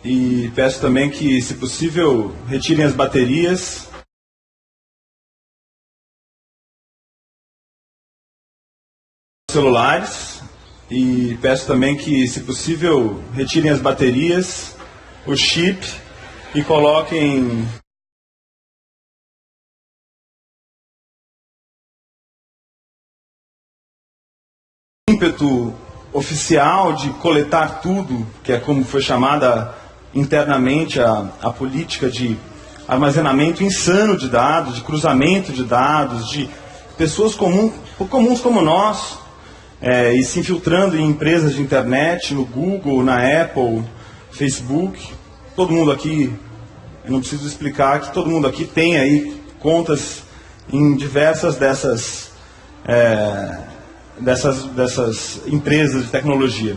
e peço também que, se possível, retirem as baterias. Celulares, e peço também que, se possível, retirem as baterias, o chip e coloquem ímpeto oficial de coletar tudo, que é como foi chamada internamente a política de armazenamento insano de dados, de cruzamento de dados, de pessoas comuns como nós, e se infiltrando em empresas de internet, no Google, na Apple, Facebook. Todo mundo aqui, eu não preciso explicar que todo mundo aqui tem aí contas em diversas dessas empresas de tecnologia.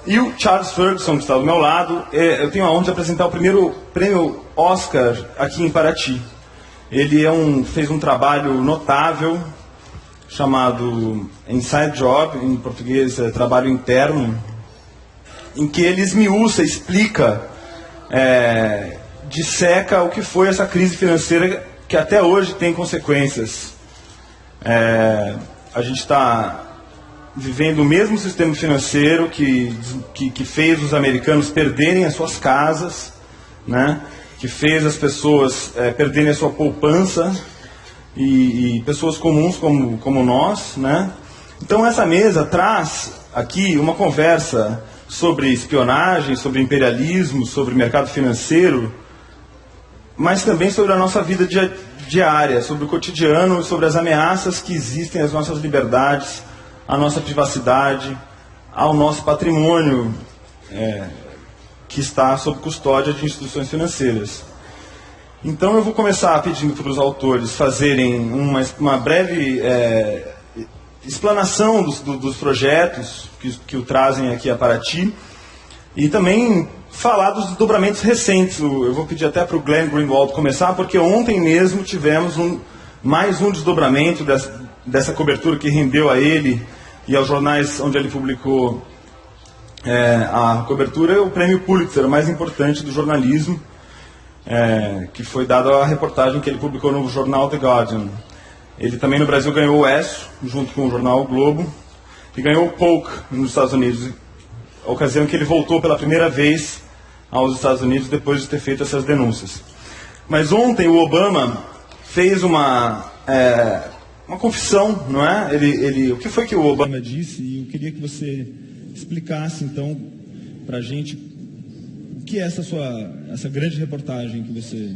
E o Charles Ferguson, que está do meu lado, eu tenho a honra de apresentar o primeiro prêmio Oscar aqui em Paraty. Ele fez um trabalho notável, chamado Inside Job, em português trabalho interno, em que ele esmiuça, explica, disseca o que foi essa crise financeira que até hoje tem consequências. A gente está vivendo o mesmo sistema financeiro que fez os americanos perderem as suas casas, né? Que fez as pessoas perderem a sua poupança, e pessoas comuns como nós, né? Então essa mesa traz aqui uma conversa sobre espionagem, sobre imperialismo, sobre mercado financeiro, mas também sobre a nossa vida diária, sobre o cotidiano, sobre as ameaças que existem às nossas liberdades, à nossa privacidade, ao nosso patrimônio que está sob custódia de instituições financeiras. Então eu vou começar pedindo para os autores fazerem uma breve explanação dos projetos que o trazem aqui a Paraty, e também falar dos desdobramentos recentes. Eu vou pedir até para o Glenn Greenwald começar, porque ontem mesmo tivemos mais um desdobramento dessa cobertura que rendeu a ele e aos jornais onde ele publicou a cobertura, o prêmio Pulitzer, o mais importante do jornalismo, que foi dado à reportagem que ele publicou no jornal The Guardian. Ele também no Brasil ganhou o ESSO, junto com o jornal o Globo, e ganhou o Polk nos Estados Unidos, a ocasião que ele voltou pela primeira vez aos Estados Unidos depois de ter feito essas denúncias. Mas ontem o Obama fez uma confissão, não é? O que foi que o Obama disse? E eu queria que você explicasse então para a gente o que é essa grande reportagem que você...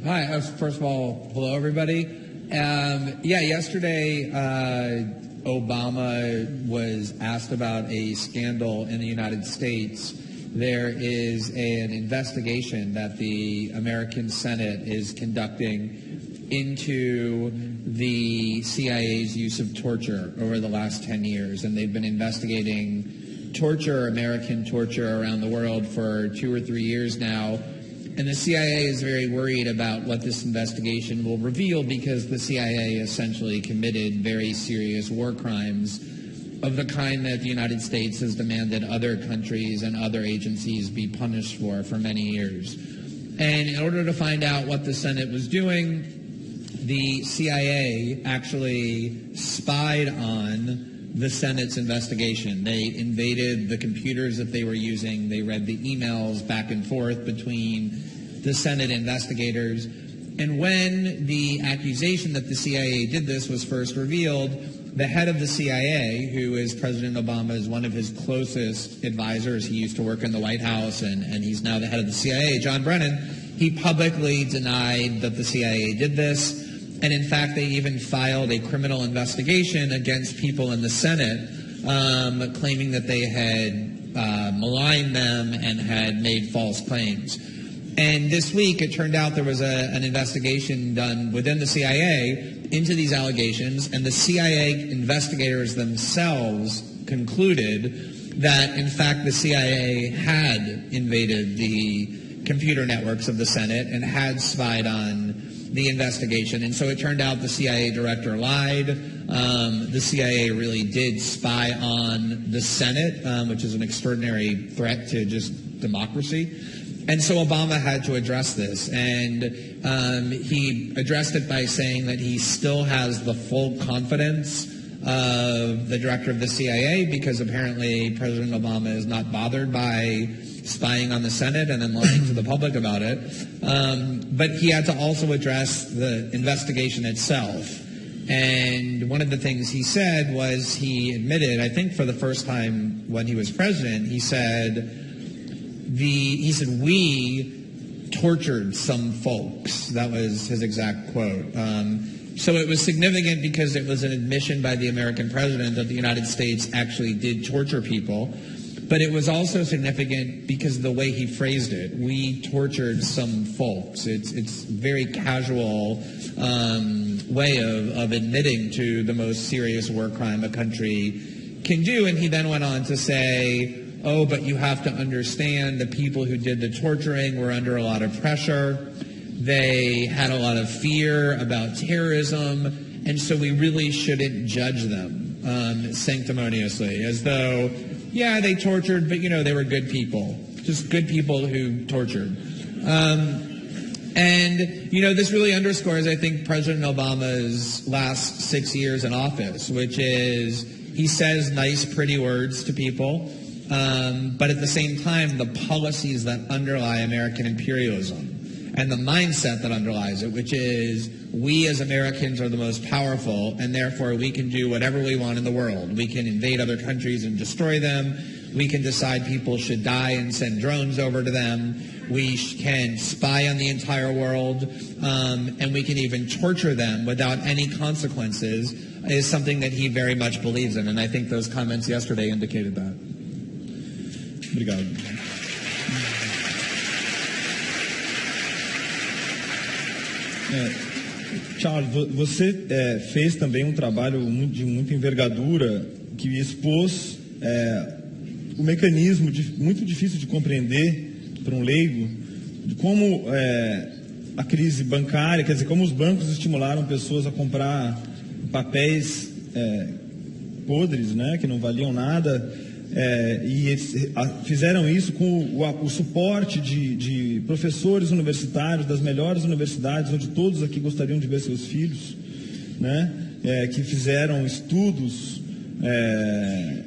Hi, first of all, hello everybody. Yesterday Obama was asked about a scandal in the United States. There is an investigation that the American Senate is conducting into the CIA's use of torture over the last 10 years, and they've been investigating torture, American torture, around the world for 2 or 3 years now. And the CIA is very worried about what this investigation will reveal, because the CIA essentially committed very serious war crimes of the kind that the United States has demanded other countries and other agencies be punished for many years. And in order to find out what the Senate was doing, the CIA actually spied on the Senate's investigation. They invaded the computers that they were using. They read the emails back and forth between the Senate investigators. And when the accusation that the CIA did this was first revealed, the head of the CIA, who is President Obama's one of his closest advisors, he used to work in the White House, and he's now the head of the CIA, John Brennan, he publicly denied that the CIA did this. And in fact, they even filed a criminal investigation against people in the Senate, claiming that they had maligned them and had made false claims. And this week, it turned out there was an investigation done within the CIA into these allegations, and the CIA investigators themselves concluded that, in fact, the CIA had invaded the computer networks of the Senate and had spied on the investigation. And so it turned out the CIA director lied. The CIA really did spy on the Senate, which is an extraordinary threat to just democracy. And so Obama had to address this, and he addressed it by saying that he still has the full confidence of the director of the CIA, because apparently President Obama is not bothered by spying on the Senate and then lying to the public about it. But he had to also address the investigation itself. And one of the things he said was, he admitted, I think for the first time when he was president, he said we tortured some folks. That was his exact quote. So it was significant because it was an admission by the American president that the United States actually did torture people. But it was also significant because of the way he phrased it. We tortured some folks. It's very casual way of admitting to the most serious war crime a country can do. And he then went on to say, oh, but you have to understand the people who did the torturing were under a lot of pressure. They had a lot of fear about terrorism. And so we really shouldn't judge them sanctimoniously, as though, yeah, they tortured, but, they were good people, just good people who tortured. This really underscores, I think, President Obama's last 6 years in office, which is he says nice, pretty words to people, but at the same time, the policies that underlie American imperialism and the mindset that underlies it, which is we as Americans are the most powerful, and therefore we can do whatever we want in the world. We can invade other countries and destroy them. We can decide people should die and send drones over to them. We can spy on the entire world, and we can even torture them without any consequences, is something that he very much believes in. And I think those comments yesterday indicated that. Obrigado. Charles, você fez também um trabalho de muita envergadura que expôs o mecanismo muito difícil de compreender para um leigo, de como a crise bancária, quer dizer, como os bancos estimularam pessoas a comprar papéis podres, né, que não valiam nada, e fizeram isso com o suporte de professores universitários das melhores universidades, onde todos aqui gostariam de ver seus filhos, né, que fizeram estudos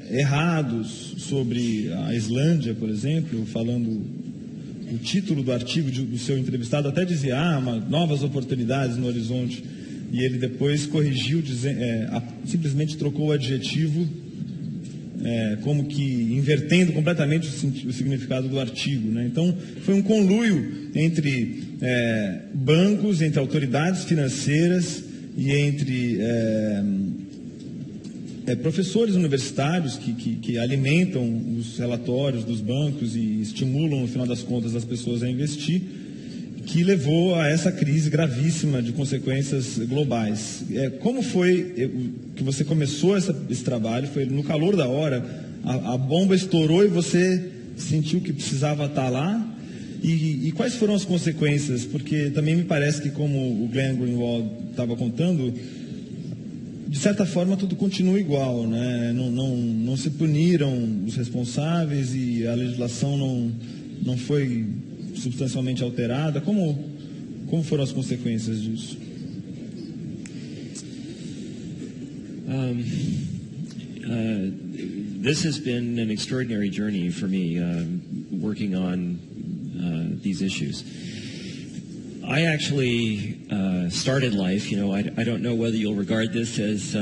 errados sobre a Islândia, por exemplo, falando o título do artigo do seu entrevistado até dizia novas oportunidades no horizonte, e ele depois corrigiu, simplesmente trocou o adjetivo, como que invertendo completamente o significado do artigo, né? Então foi um conluio entre bancos, entre autoridades financeiras e entre professores universitários que alimentam os relatórios dos bancos e estimulam, no final das contas, as pessoas a investir, que levou a essa crise gravíssima de consequências globais. Como foi que você começou esse trabalho? Foi no calor da hora, a bomba estourou e você sentiu que precisava estar lá? E quais foram as consequências? Porque também me parece que, como o Glenn Greenwald estava contando, de certa forma tudo continua igual, né? Não se puniram os responsáveis e a legislação não foi substancialmente alterada. Como foram as consequências disso? This has been an extraordinary journey for me, working on these issues. I actually started life, I don't know whether you'll regard this as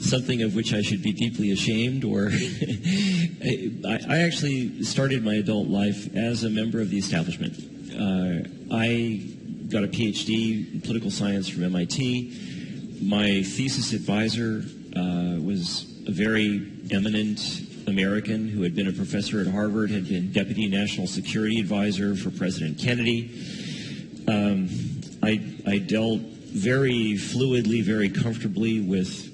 something of which I should be deeply ashamed, or I actually started my adult life as a member of the establishment. I got a PhD in political science from MIT. My thesis advisor was a very eminent American who had been a professor at Harvard, had been deputy national security advisor for President Kennedy. I dealt very fluidly, very comfortably with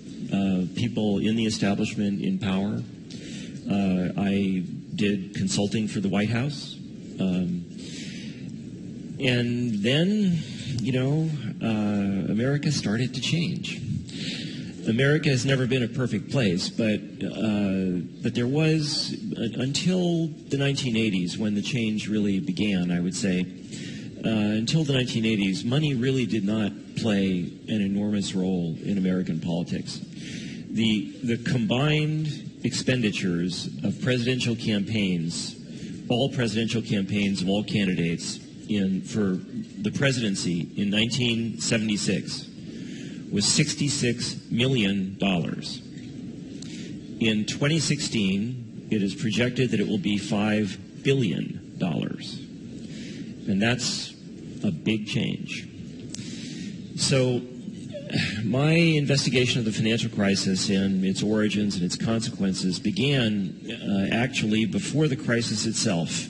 people in the establishment in power. I did consulting for the White House. And then, America started to change. America has never been a perfect place, but there was, until the 1980s, when the change really began, I would say, until the 1980s, money really did not play an enormous role in American politics. The combined expenditures of presidential campaigns, all presidential campaigns of all candidates for the presidency in 1976 was $66 million. In 2016, it is projected that it will be $5 billion. And that's a big change. So my investigation of the financial crisis and its origins and its consequences began actually before the crisis itself.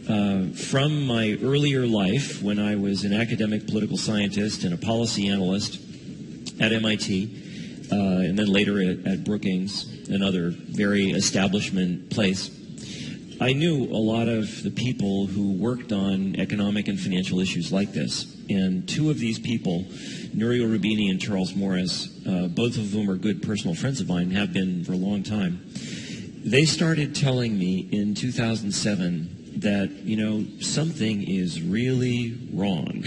From my earlier life, when I was an academic political scientist and a policy analyst at MIT, and then later at Brookings, another very establishment place, I knew a lot of the people who worked on economic and financial issues like this. And two of these people, Nouriel Roubini and Charles Morris, both of whom are good personal friends of mine, have been for a long time, they started telling me in 2007 that, something is really wrong.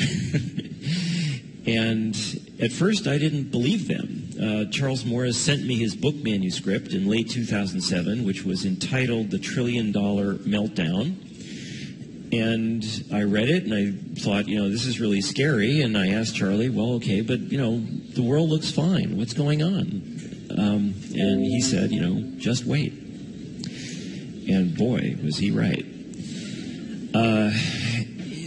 And at first I didn't believe them. Charles Morris sent me his book manuscript in late 2007, which was entitled The $1 Trillion Meltdown. And I read it and I thought, this is really scary. And I asked Charlie, well, okay, but, the world looks fine. What's going on? And he said, just wait. And boy, was he right.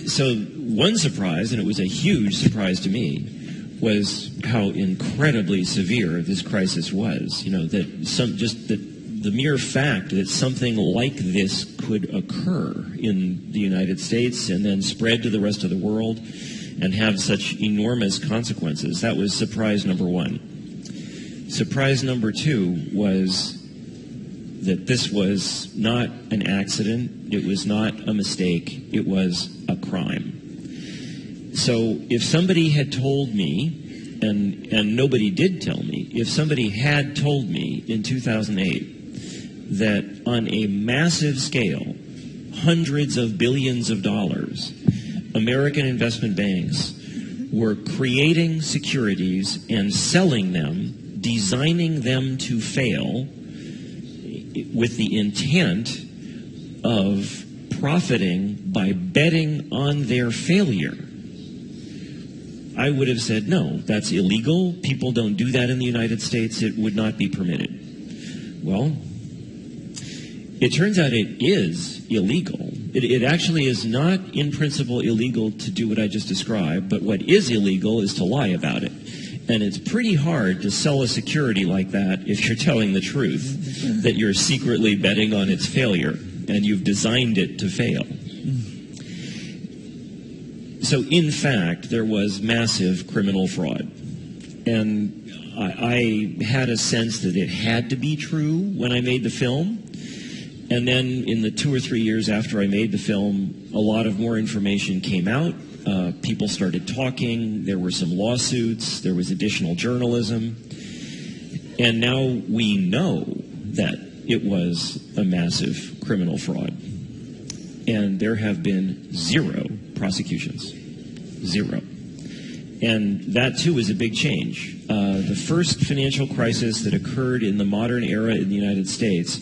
So one surprise, and it was a huge surprise to me, was how incredibly severe this crisis was. The mere fact that something like this could occur in the United States and then spread to the rest of the world and have such enormous consequences. That was surprise number one. Surprise number two was that this was not an accident, it was not a mistake, it was a crime. So if somebody had told me, and nobody did tell me, if somebody had told me in 2008 that on a massive scale, hundreds of billions of dollars, American investment banks were creating securities and selling them, designing them to fail, with the intent of profiting by betting on their failure, I would have said, no, that's illegal. People don't do that in the United States. It would not be permitted. Well, it turns out it is illegal. It actually is not in principle illegal to do what I just described, but what is illegal is to lie about it. And it's pretty hard to sell a security like that if you're telling the truth, that you're secretly betting on its failure and you've designed it to fail. So in fact, there was massive criminal fraud. And I had a sense that it had to be true when I made the film. And then in the 2 or 3 years after I made the film, a lot of more information came out. People started talking, there were some lawsuits, there was additional journalism, and now we know that it was a massive criminal fraud. And there have been 0 prosecutions. 0. And that, too, is a big change. The first financial crisis that occurred in the modern era in the United States,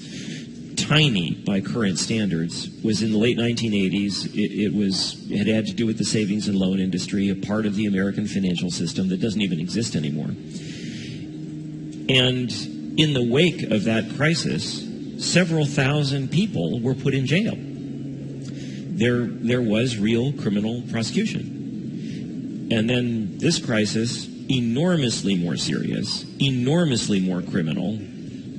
tiny by current standards, was in the late 1980s. It had to do with the savings and loan industry, a part of the American financial system that doesn't even exist anymore. And in the wake of that crisis, several thousand people were put in jail. There was real criminal prosecution. And then this crisis, enormously more serious, enormously more criminal,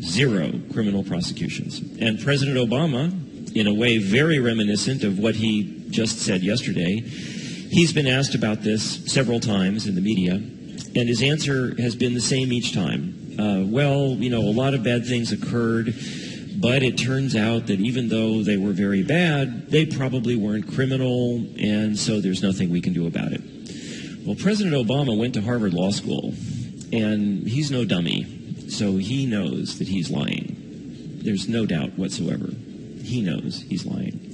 0 criminal prosecutions. And President Obama, in a way very reminiscent of what he just said yesterday, he's been asked about this several times in the media, and his answer has been the same each time. A lot of bad things occurred, but it turns out that even though they were very bad, they probably weren't criminal, and so there's nothing we can do about it. Well, President Obama went to Harvard Law School, And he's no dummy, so he knows that he's lying. There's no doubt whatsoever. He knows he's lying.